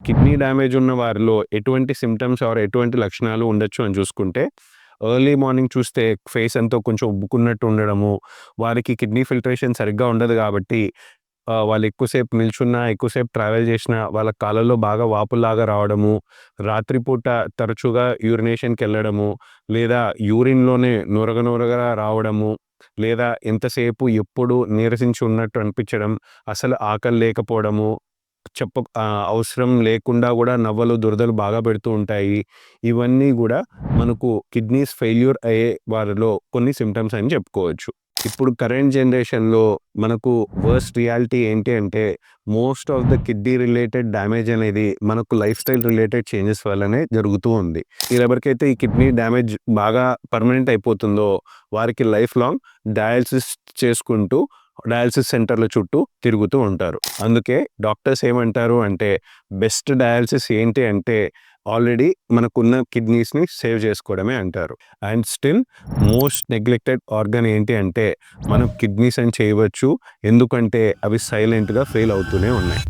Kidney damage ఉన్న వారిలో ఎటువంటి సింప్టమ్స్ ఆర్ ఎటువంటి లక్షణాలు ఉండొచ్చు అని చూసుకుంటే, ఎర్లీ మార్నింగ్ చూస్తే ఫేస్ అంతా కొంచెం ఉబ్బుకున్నట్టు ఉండడము, వారికి కిడ్నీ ఫిల్టరేషన్ సరిగ్గా ఉండదు కాబట్టి వాళ్ళు ఎక్కువసేపు నిల్చున్నా, ఎక్కువసేపు ట్రావెల్ చేసినా వాళ్ళ కాళ్ళలో బాగా వాపుల్లాగా రావడము, రాత్రిపూట తరచుగా యూరినేషన్‌కెళ్ళడము, లేదా యూరిన్‌లోనే నురగ నురగగా రావడము, లేదా ఎంతసేపు ఎప్పుడు నీరసించి ఉన్నట్టు అనిపించడం, అసలు ఆకలి లేకపోవడము, అవసరం లేకుండా గూడా నవ్వలు, దురదలు బాగా పెడుతూ ఉంటాయి. ఇవన్నీ గూడా మనకు కిడ్నీస్ ఫెయిల్యూర్ అయ్యే వారిలో కొన్ని సింప్టమ్స్ అని చెప్పుకోవచ్చు. ఇప్పుడు కరెంట్ జనరేషన్‌లో మనకు వర్స్ట్ రియాలిటీ ఏంటి అంటే, most of the kidney related damage అనేది మనకు లైఫ్ స్టైల్ రిలేటెడ్ చేంజెస్ వల్లనే జరుగుతూ ఉంది. ఎవరికైతే ఈ కిడ్నీ డ్యామేజ్ బాగా పర్మనెంట్ అయిపోతుందో, వారికి లైఫ్ లాంగ్ డయాలిసిస్ చేసుకుంటూ డయాలిసిస్ సెంటర్ల చుట్టూ తిరుగుతూ ఉంటారు. అందుకే డాక్టర్స్ ఏమంటారు అంటే, బెస్ట్ డయాలిసిస్ ఏంటి అంటే ఆల్రెడీ మనకున్న కిడ్నీస్‌ని సేవ్ చేసుకోవడమే అంటారు. And still most neglected organ ఏంటి అంటే మనం కిడ్నీస్ అని చేయవచ్చు. ఎందుకంటే అవి సైలెంట్‌గా ఫెయిల్ అవుతూనే ఉన్నాయి.